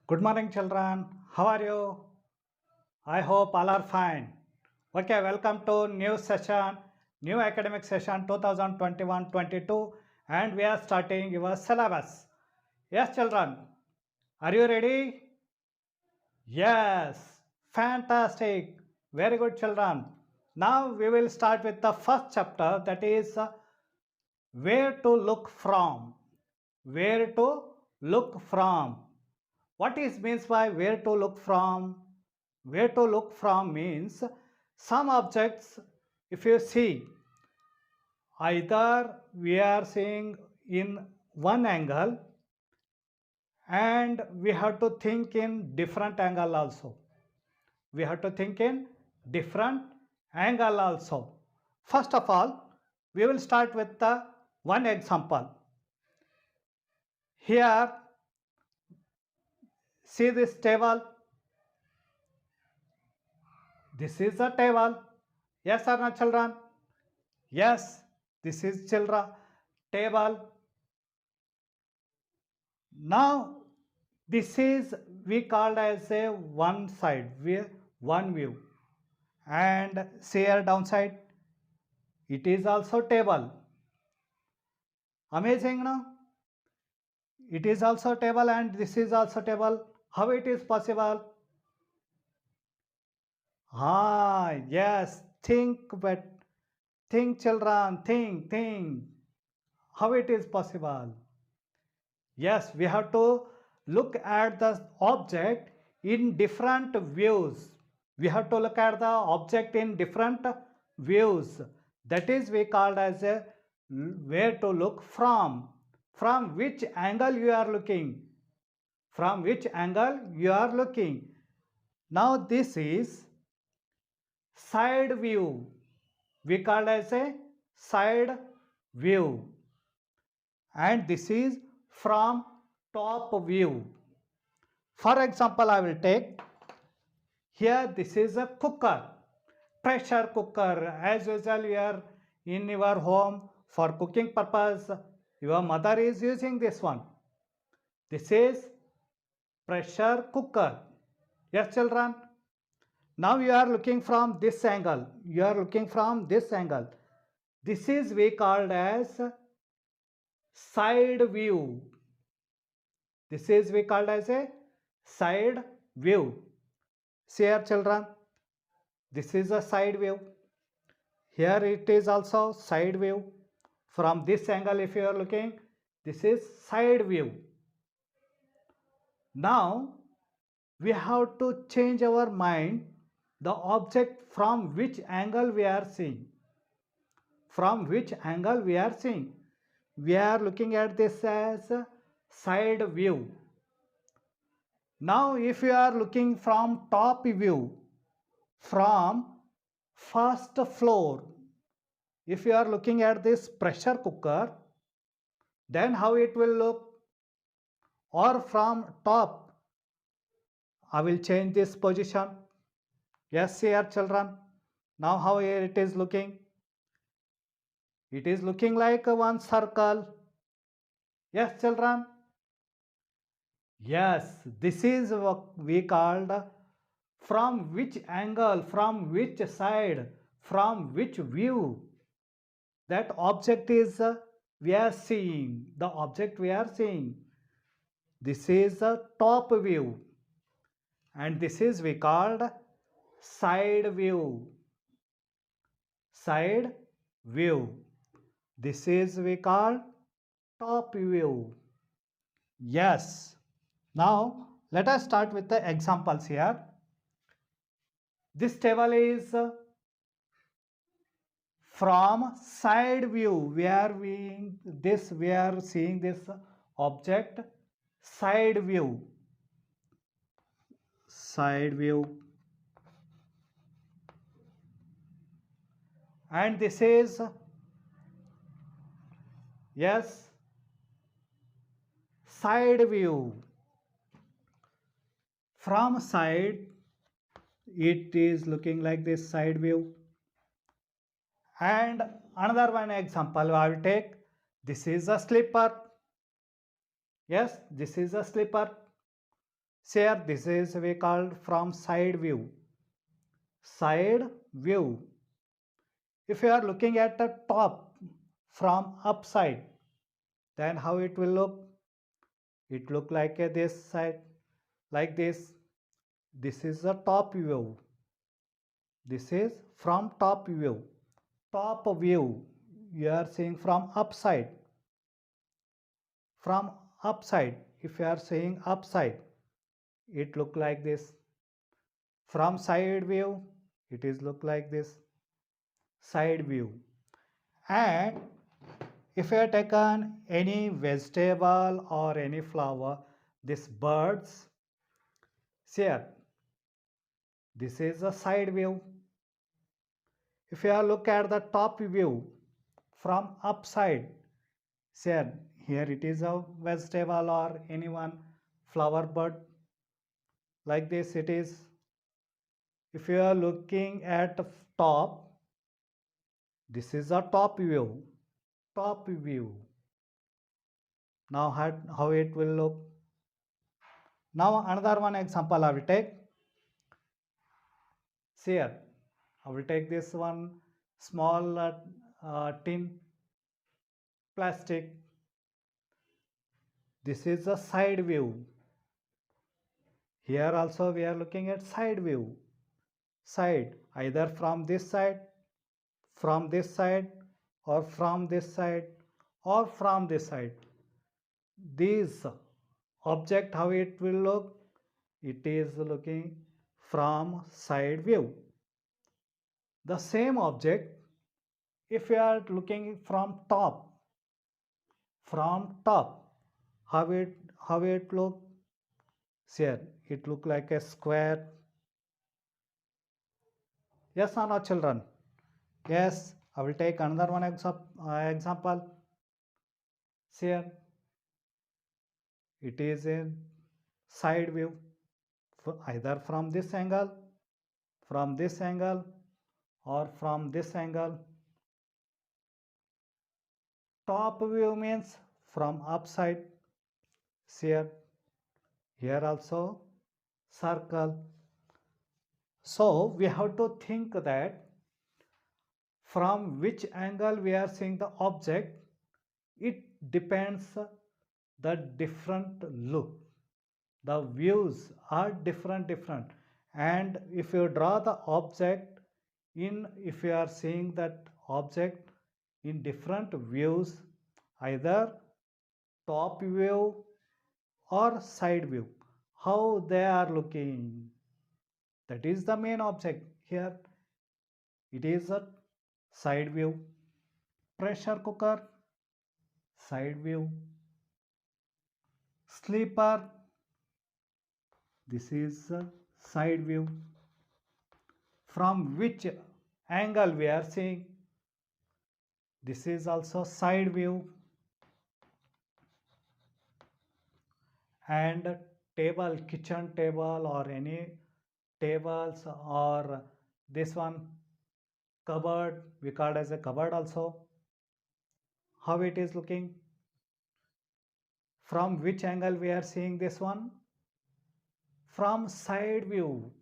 Good morning, children. How are you? I hope all are fine. Okay, welcome to new session, new academic session 2021-22, and we are starting your syllabus. Yes, children. Are you ready? Yes. Fantastic. Very good, children. Now we will start with the first chapter, that is where to look from. Where to look from. What is means by where to look from? Where to look from means some objects, if you see, either we are seeing in one angle and we have to think in different angle also. We have to think in different angle also. First of all, we will start with the one example. Here, see this table. This is a table. Yes or no, children? Yes, this is children table. Now, this is we called as a one side, one view, and share downside. It is also table. Amazing, no? It is also table, and this is also table. How it is possible? Yes. Think, children. Think. How it is possible? Yes, we have to look at the object in different views. We have to look at the object in different views. That is we called as a where to look from. From which angle you are looking. From which angle you are looking. Now this is side view. We called as a side view. And this is from top view. For example, I will take here, this is a cooker, pressure cooker. As usual, you are in your home for cooking purpose. Your mother is using this one. This is pressure cooker. Yes, children. Now you are looking from this angle. You are looking from this angle. This is we called as side view. This is we called as a side view. See here, children. This is a side view. Here it is also side view. From this angle, if you are looking, this is side view. Now we have to change our mind, the object from which angle we are seeing. From which angle we are seeing. We are looking at this as a side view. Now if you are looking from top view, from first floor, if you are looking at this pressure cooker, then how it will look? Or from top, I will change this position. Yes, here children. Now how here it is looking? It is looking like one circle. Yes, children. Yes, this is what we called from which angle, from which side, from which view that object is we are seeing. The object we are seeing. This is a top view, and this is we called side view. Side view. This is we call top view. Yes. Now let us start with the examples here. This table is from side view. We are seeing this object side view. Side view. And this is, yes, side view. From side, it is looking like this side view. And another one example I will take. This is a slipper. Yes, this is a slipper. Here this is we called from side view. Side view. If you are looking at the top from upside, then how it will look? It look like this side, like this. This is the top view. This is from top view. Top view, you are seeing from upside. From upside, if you are saying upside, it look like this. From side view, it is look like this. Side view. And if you have taken any vegetable or any flower, this birds, here, this is a side view. If you look at the top view from upside, say here it is a vegetable or any one flower bird, like this it is. If you are looking at top, this is a top view. Top view. Now how it will look. Now another one example I will take. See here, I will take this one small tin plastic. This is a side view. Here also we are looking at side view. Side, either from this side, or from this side, or from this side. This object, how it will look? It is looking from side view. The same object, if you are looking from top, how it look? Here it look like a square. Yes or no, children? Yes, I will take another one example. Here it is in side view, either from this angle, or from this angle. Top view means from upside. Here also circle. So we have to think that from which angle we are seeing the object, it depends the different look. The views are different. And if you draw the object if you are seeing that object in different views, either top view or side view, how they are looking, that is the main object. Here it is a side view. Pressure cooker, side view. Sleeper, this is a side view. From which angle we are seeing, this is also side view. And table, kitchen table or any tables, or this one cupboard, we call as a cupboard also, how it is looking, from which angle we are seeing this one? From side view.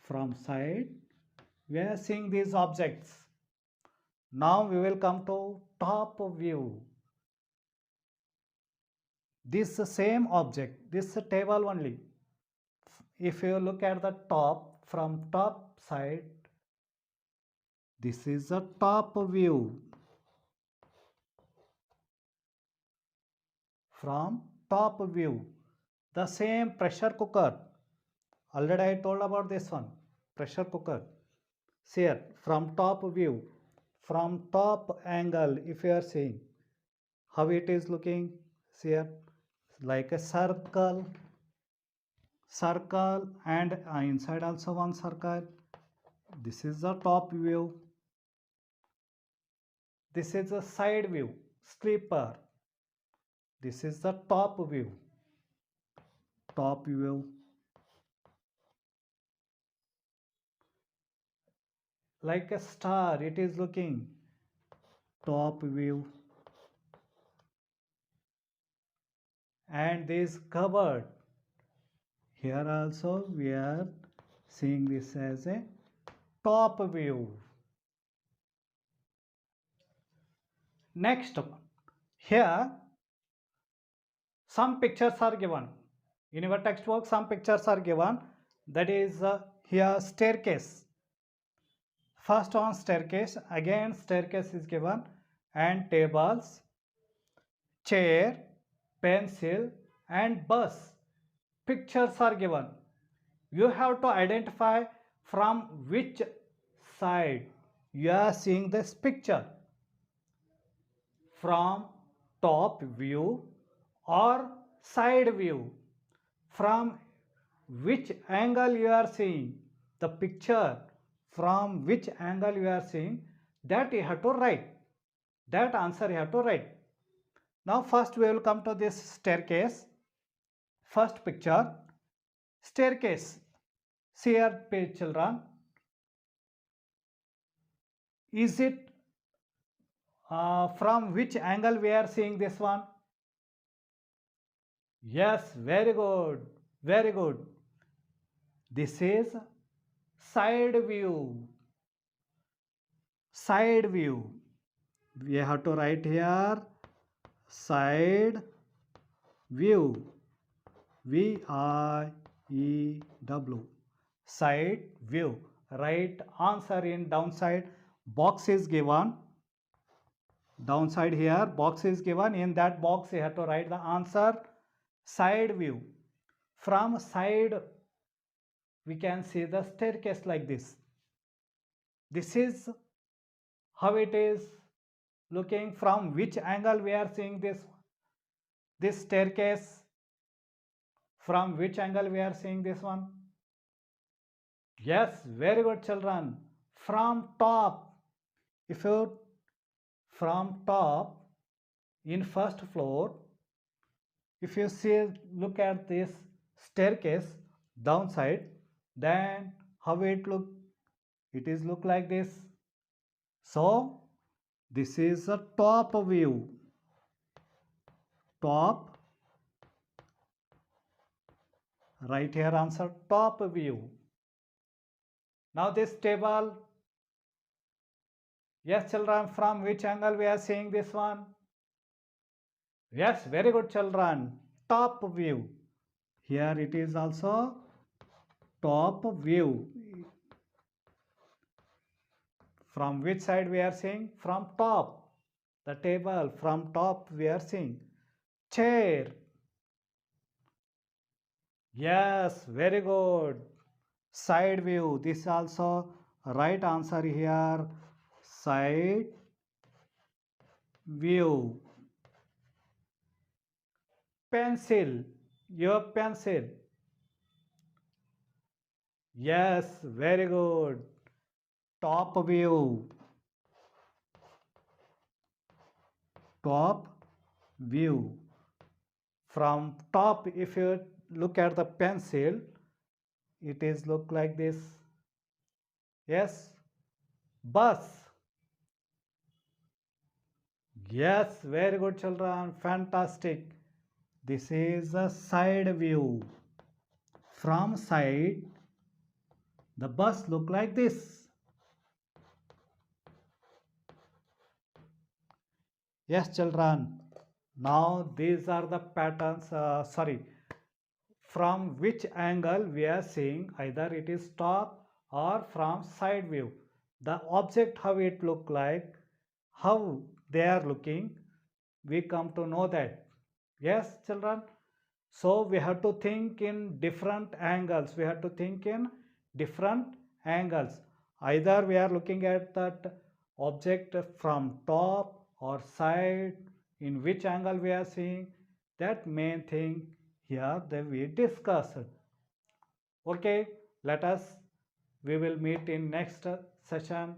From side we are seeing these objects. Now we will come to top view. This same object, this table only, if you look at the top, from top side, this is a top view. From top view. The same pressure cooker, already I told about this one, pressure cooker. Here from top view, from top angle, if you are seeing, how it is looking, here like a circle, and inside also one circle. This is the top view. This is the side view, sleeper. This is the top view. Like a star, it is looking, top view. and this cupboard. Here also we are seeing this as a top view. Next, here some pictures are given. In your textbook, some pictures are given. That is here staircase. First on staircase, again staircase is given, and tables, chair, pencil, and bus. Pictures are given. You have to identify from which side you are seeing this picture. From top view or side view. From which angle you are seeing the picture, from which angle you are seeing, that you have to write. That answer you have to write. Now first we will come to this staircase. First picture, staircase. See here page children. Is it from which angle we are seeing this one? Yes, very good, very good. This is side view. Side view. We have to write here side view. V-I-E-W. Side view. Right answer in downside. Box is given. Downside here box is given. In that box you have to write the answer side view. From side we can see the staircase like this. This is how it is looking. From which angle we are seeing this staircase. From which angle we are seeing this one? Yes, very good children. From top. If you from top in first floor, if you see, look at this staircase downside, then how it look? It is look like this. So this is a top view. Top. Right here answer top view. Now this table. Yes children, from which angle we are seeing this one? Yes, very good children. Top view. Here it is also top view. From which side we are seeing? From top. The table from top we are seeing. Chair. Yes, very good. Side view. This is also right answer here. Side view. Pencil. Your pencil. Yes, very good. Top view. Top view. From top, if you look at the pencil, it is look like this. Yes. Bus. Yes, very good children. Fantastic. This is a side view. From side, the bus look like this. Yes children. Now these are the patterns, from which angle we are seeing, either it is top or from side view. The object, how it look like, how they are looking, we come to know that. Yes children. So we have to think in different angles. We have to think in different angles. Either we are looking at that object from top or side, in which angle we are seeing, that main thing here that we discussed. Okay, we will meet in next session.